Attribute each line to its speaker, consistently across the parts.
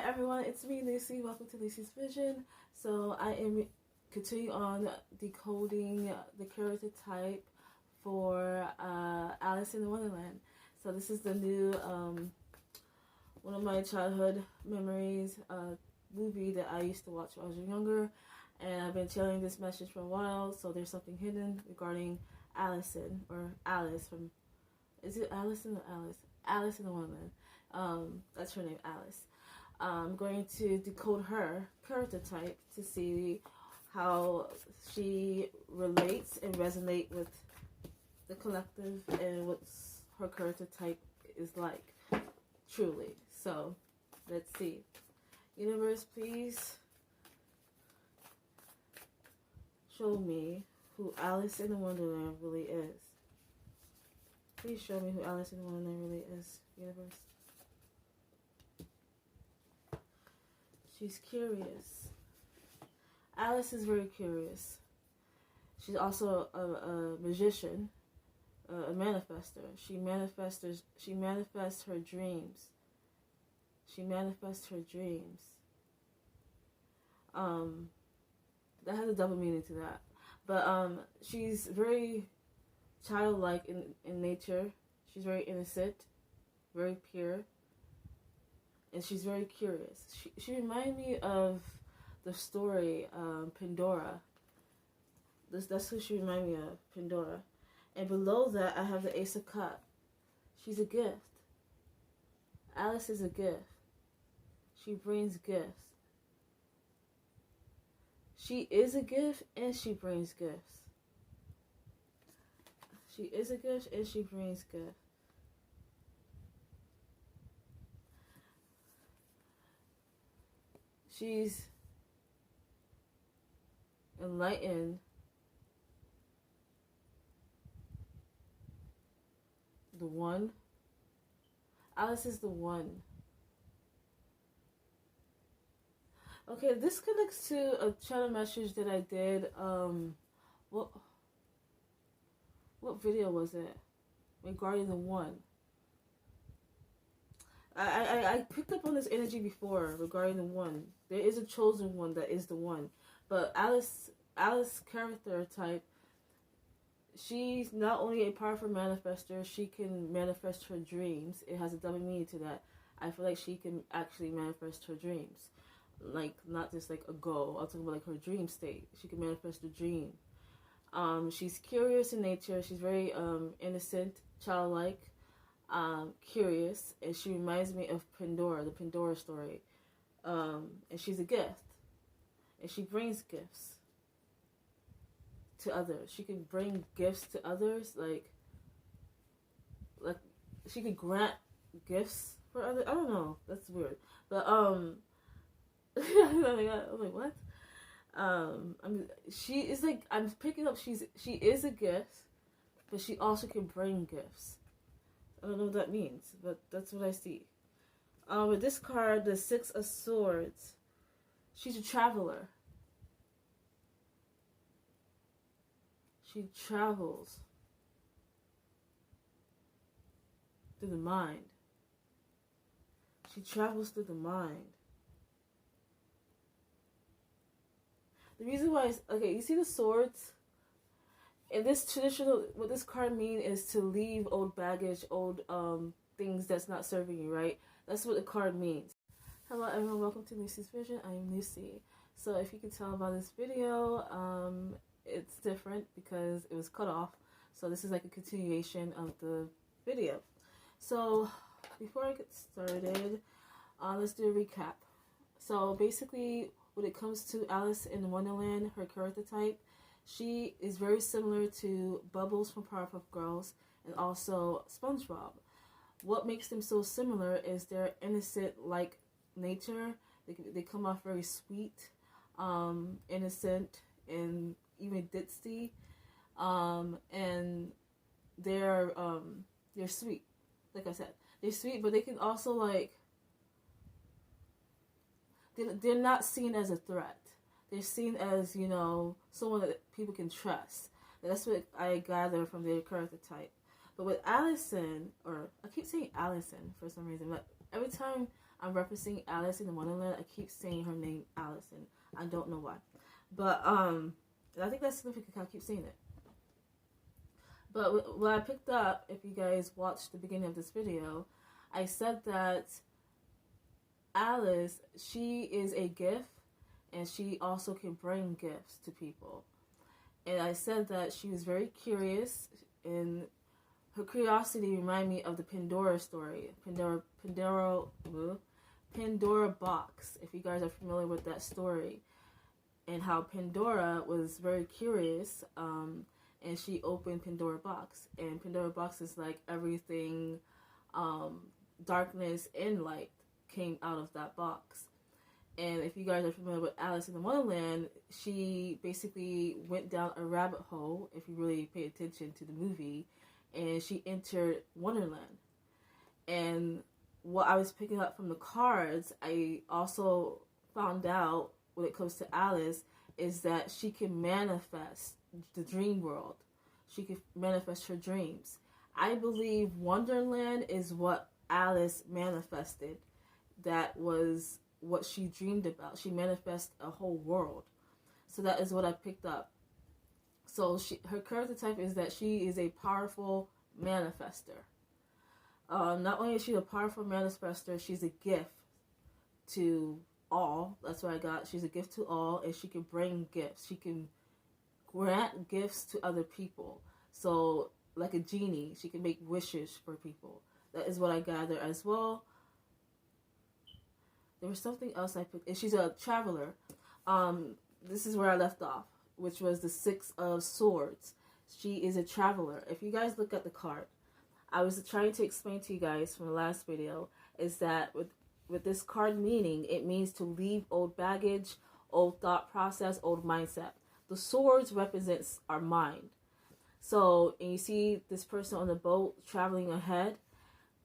Speaker 1: Hi everyone, it's me Lucie. Welcome to Lucie's Vision. So I am continuing on decoding the character type for Alice in Wonderland. So this is the new one of my childhood memories movie that I used to watch when I was younger, and I've been telling this message for a while. So there's something hidden regarding Allison, or Alice from, is it Allison or Alice? Alice in Wonderland. That's her name, Alice. I'm going to decode her character type to see how she relates and resonates with the collective and what her character type is like, truly. So, let's see. Universe, please show me who Alice in Wonderland really is. Please show me who Alice in Wonderland really is, universe. She's curious. Alice is very curious. She's also a magician, a manifester. She manifests her dreams. She manifests her dreams. That has a double meaning to that. But she's very childlike in nature. She's very innocent, very pure. And she's very curious. She reminded me of the story Pandora. That's who she reminded me of, Pandora. And below that, I have the Ace of Cups. She's a gift. Alice is a gift. She brings gifts. She is a gift and she brings gifts. She is a gift and she brings gifts. She's enlightened, the one. Alice is the one. Okay, this connects to a channel message that I did. What video was it? Regarding the one. I picked up on this energy before regarding the one. There is a chosen one that is the one. But Alice character type, she's not only a powerful manifester, she can manifest her dreams. It has a double meaning to that. I feel like she can actually manifest her dreams. Like, not just like a goal. I'm talking about like her dream state. She can manifest a dream. She's curious in nature. She's very innocent, childlike. Curious, and she reminds me of Pandora, the Pandora story. And she's a gift, and she brings gifts to others. She can bring gifts to others, like she could grant gifts for others. I don't know, that's weird, but I'm like, what? She is like, I'm picking up. She is a gift, but she also can bring gifts. I don't know what that means, but that's what I see. With this card, the Six of Swords, she's a traveler. She travels through the mind. She travels through the mind. The reason why is, okay, you see the swords? In this traditional, what this card means is to leave old baggage, old things that's not serving you, right? That's what the card means. Hello everyone, welcome to Lucie's Vision. I am Lucie. So if you can tell by this video, it's different because it was cut off. So this is like a continuation of the video. So before I get started, let's do a recap. So basically, when it comes to Alice in Wonderland, her character type, she is very similar to Bubbles from Powerpuff Girls and also SpongeBob. What makes them so similar is their innocent-like nature. They come off very sweet, innocent, and even ditzy. And they're sweet. Like I said, they're sweet, but they can also like, they're not seen as a threat. They're seen as, you know, someone that people can trust. That's what I gather from their character type. But with Allison, or I keep saying Allison for some reason, but every time I'm referencing Alice in the Wonderland. I keep saying her name Alice, and I don't know why. But I think that's significant. I keep saying it. But what I picked up, if you guys watched the beginning of this video, I said that Alice, she is a gift, and she also can bring gifts to people. And I said that she was very curious, and her curiosity reminded me of the Pandora story. Pandora box, if you guys are familiar with that story. And how Pandora was very curious, and she opened Pandora box. And Pandora box is like everything, darkness and light came out of that box. And if you guys are familiar with Alice in the Wonderland, she basically went down a rabbit hole, if you really pay attention to the movie, and she entered Wonderland. And what I was picking up from the cards, I also found out when it comes to Alice is that she can manifest the dream world. She can manifest her dreams. I believe Wonderland is what Alice manifested. That was what she dreamed about. She manifested a whole world. So that is what I picked up. So her character type is that she is a powerful manifester. Not only is she a powerful manifester, she's a gift to all. That's what I got. She's a gift to all, and she can bring gifts. She can grant gifts to other people. So, like a genie, she can make wishes for people. That is what I gather as well. There was something else I picked. And she's a traveler. This is where I left off, which was the Six of Swords. She is a traveler. If you guys look at the card, I was trying to explain to you guys from the last video, is that with this card meaning, it means to leave old baggage, old thought process, old mindset. The swords represents our mind. So, and you see this person on the boat traveling ahead.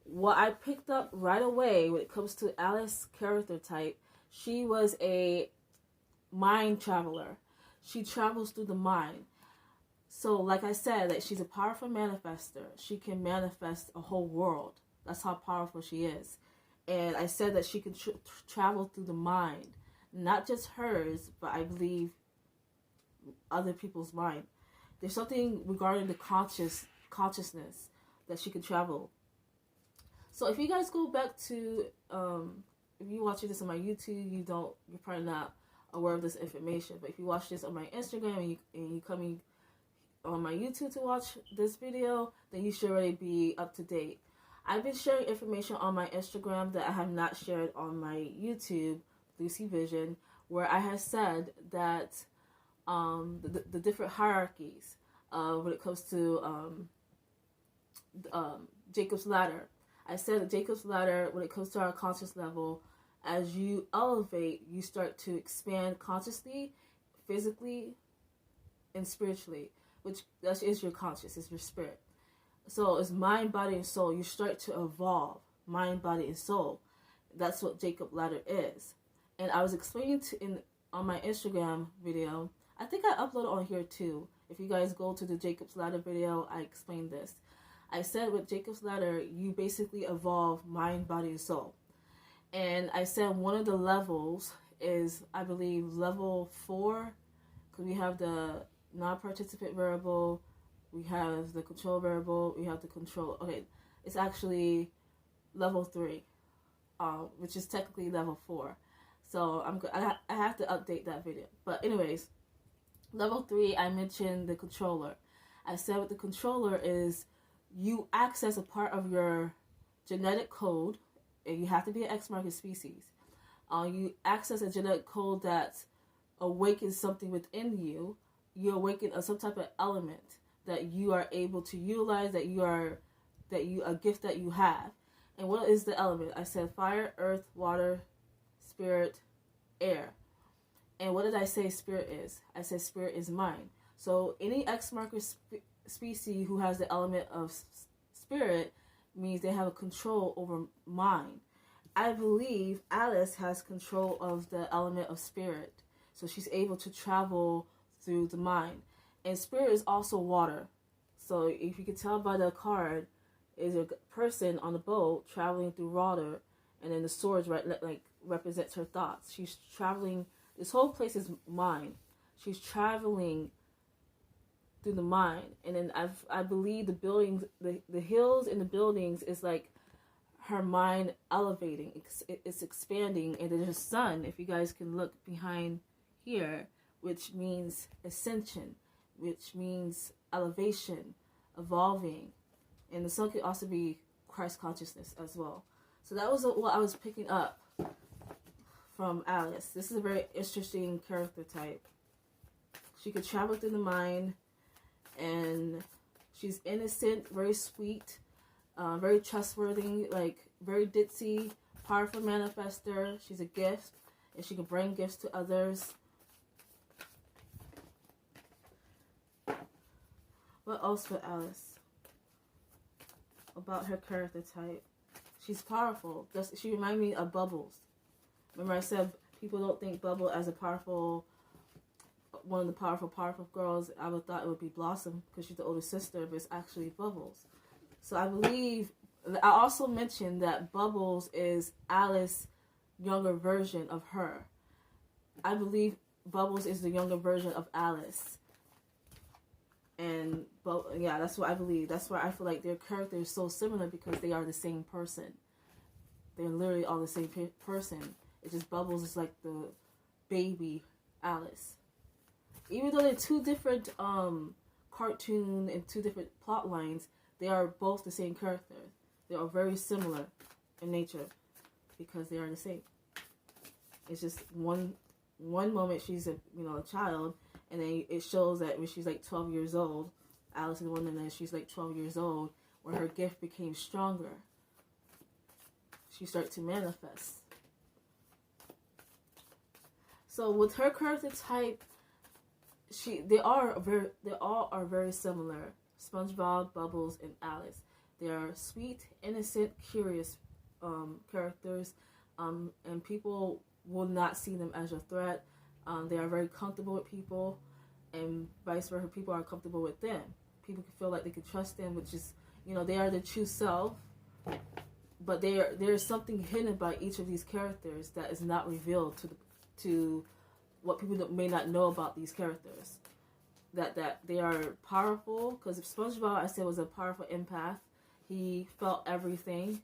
Speaker 1: What I picked up right away when it comes to Alice's character type, she was a mind traveler. She travels through the mind. So, like I said, that she's a powerful manifester. She can manifest a whole world. That's how powerful she is. And I said that she can travel through the mind. Not just hers, but I believe other people's mind. There's something regarding the consciousness that she can travel. So if you guys go back to, if you're watching this on my YouTube, you're probably not aware of this information. But if you watch this on my Instagram and you coming on my YouTube to watch this video, then you should already be up to date. I've been sharing information on my Instagram that I have not shared on my YouTube, Lucie Vision, where I have said that the different hierarchies when it comes to Jacob's Ladder. I said that Jacob's Ladder, when it comes to our conscious level, as you elevate, you start to expand consciously, physically, and spiritually, which that is your conscious, is your spirit. So it's mind, body, and soul. You start to evolve mind, body, and soul. That's what Jacob Ladder is. And I was explaining on my Instagram video. I think I uploaded on here too. If you guys go to the Jacob's Ladder video, I explained this. I said with Jacob's Ladder, you basically evolve mind, body, and soul. And I said one of the levels is, I believe, level 4. Because we have the non-participant variable, we have the control variable, we have the control. Okay, it's actually level 3, which is technically level 4. So I have to update that video. But anyways, level 3, I mentioned the controller. I said what the controller is, you access a part of your genetic code, and you have to be an X-marked species. You access a genetic code that awakens something within you. You awaken some type of element that you are able to utilize, a gift that you have. And what is the element? I said fire, earth, water, spirit, air. And what did I say spirit is? I said spirit is mind. So any X-marker species who has the element of spirit means they have a control over mind. I believe Alice has control of the element of spirit. So she's able to travel through the mind. And spirit is also water. So if you can tell by the card, is a person on the boat traveling through water, and then the swords like represents her thoughts. She's traveling. This whole place is mind. She's traveling through the mind, and then I believe the buildings, the hills and the buildings is like her mind elevating. It's expanding, and there's a sun. If you guys can look behind here, which means ascension, which means elevation, evolving, and the sun could also be Christ consciousness as well. So that was what I was picking up from Alice. This is a very interesting character type. She could travel through the mind, and she's innocent, very sweet, very trustworthy, like very ditzy, powerful manifester. She's a gift, and she can bring gifts to others. What else with Alice? About her character type. She's powerful. She reminds me of Bubbles. Remember I said people don't think Bubble as a powerful, one of the powerful girls. I would thought it would be Blossom because she's the older sister, but it's actually Bubbles. So I believe, I also mentioned that Bubbles is Alice's younger version of her. I believe Bubbles is the younger version of Alice. And, yeah, that's what I believe. That's why I feel like their character is so similar, because they are the same person. They're literally all the same person. It's just Bubbles is like the baby Alice. Even though they're two different cartoon and two different plot lines, they are both the same character. They are very similar in nature because they are the same. It's just one moment she's a child, and then it shows that when she's like 12 years old, Alice in Wonderland, she's like 12 years old, when her gift became stronger. She started to manifest. So with her character type, they all are very similar. SpongeBob, Bubbles, and Alice. They are sweet, innocent, curious characters, and people will not see them as a threat. They are very comfortable with people, and vice versa. People are comfortable with them. People can feel like they can trust them, which is, they are their true self. But there's something hidden by each of these characters that is not revealed to what people may not know about these characters. That they are powerful, because SpongeBob, I said, was a powerful empath. He felt everything,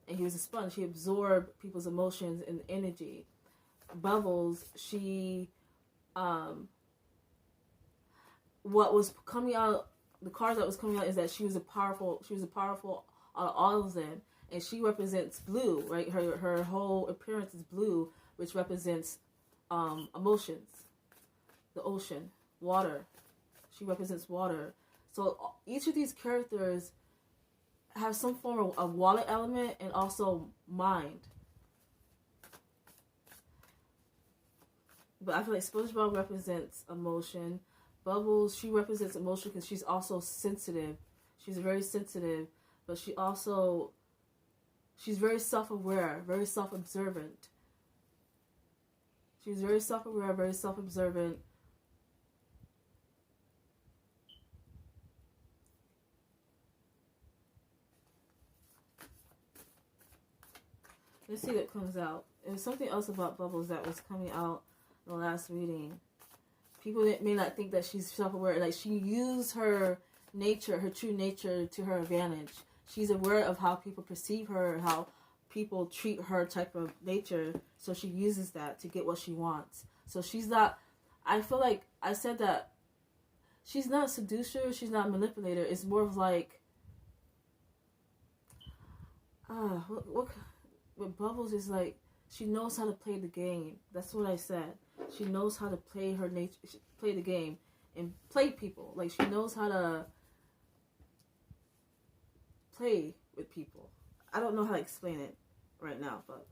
Speaker 1: and he was a sponge. He absorbed people's emotions and energy. Bubbles, she, what was coming out, the card that was coming out is that she was a powerful out of all of them, and she represents blue, right? Her whole appearance is blue, which represents emotions, the ocean, water. She represents water. So each of these characters have some form of water element and also mind. But I feel like SpongeBob represents emotion. Bubbles, she represents emotion because she's also sensitive. She's very sensitive, but she's very self-aware, very self-observant. She's very self-aware, very self-observant. Let's see what comes out. There's something else about Bubbles that was coming out in the last reading. People may not think that she's self-aware. Like, she used her nature, her true nature, to her advantage. She's aware of how people perceive her, how people treat her type of nature. So she uses that to get what she wants. So she's not, I feel like I said that she's not a seducer, she's not a manipulator. It's more of like, what Bubbles is like, she knows how to play the game. That's what I said. She knows how to play her nature, play the game, and play people. Like, she knows how to play with people. I don't know how to explain it right now, but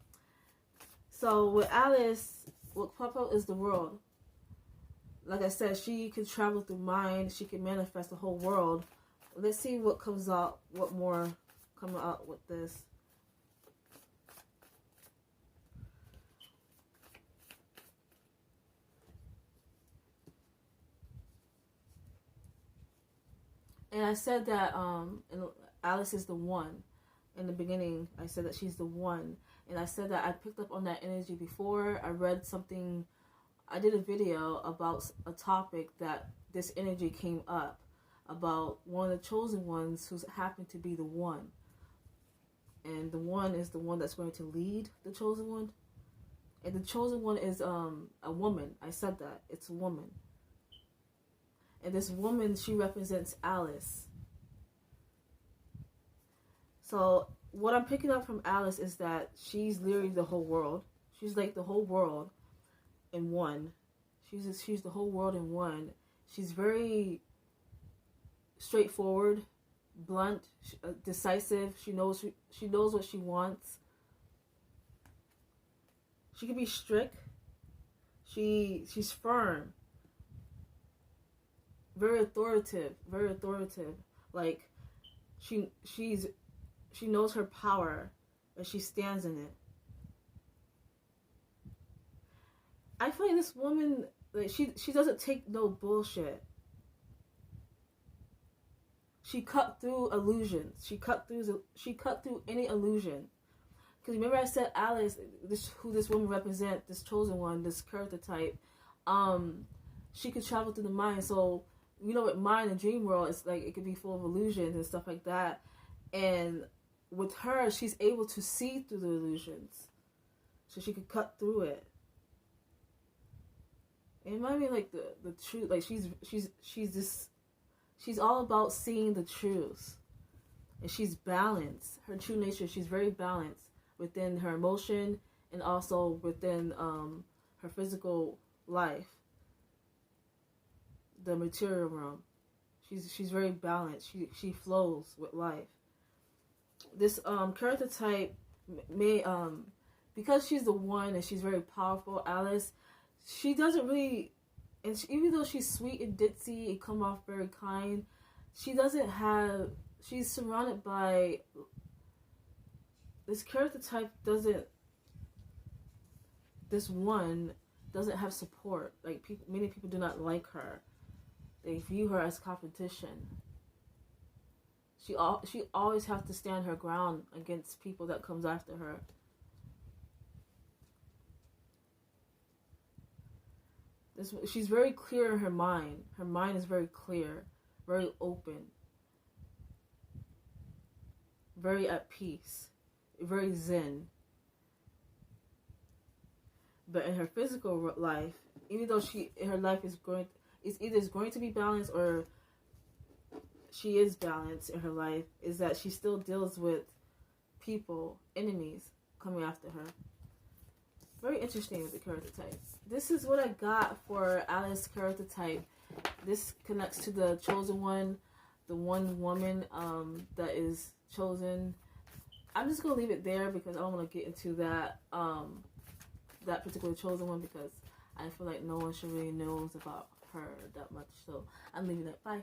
Speaker 1: so with Alice, what pop out is the world. Like I said, she can travel through mind. She can manifest the whole world. Let's see what comes out. What more coming out with this? And I said that Alice is the one. In the beginning, I said that she's the one. And I said that I picked up on that energy before. I read something, I did a video about a topic that this energy came up about one of the chosen ones who's happened to be the one. And the one is the one that's going to lead the chosen one. And the chosen one is a woman. I said that. It's a woman. And this woman, she represents Alice. So what I'm picking up from Alice is that she's literally the whole world. She's like the whole world in one. She's the whole world in one. She's very straightforward, blunt, decisive. She knows what she wants. She can be strict. She's firm. Very authoritative. Very authoritative. Like she knows her power and she stands in it. I feel like this woman, like she doesn't take no bullshit. She cut through illusions. She cut through any illusion. Because remember I said Alice, who this woman represents, this chosen one, this character type, she could travel through the mind. So, you know, with mind and dream world, it's like it could be full of illusions and stuff like that. And with her, she's able to see through the illusions. So she could cut through it. It reminds me like the truth, like she's all about seeing the truth. And she's balanced. Her true nature, she's very balanced within her emotion and also within her physical life. The material realm. She's very balanced. She flows with life. This character type may because she's the one and she's very powerful, Alice, she doesn't really, and even though she's sweet and ditzy and come off very kind, she's surrounded by, this character type this one doesn't have support. Like many people do not like her. They view her as competition. She always has to stand her ground against people that comes after her. She's very clear in her mind. Her mind is very clear, very open, very at peace, very zen. But in her physical life, even though her life is either going to be balanced or she is balanced in her life, is that she still deals with people, enemies coming after her. Very interesting with the character types. This is what I got for Alice character type. This connects to the chosen one, the one woman that is chosen. I'm just gonna leave it there because I don't want to get into that that particular chosen one because I feel like no one should really knows about her that much. So I'm leaving it. Bye.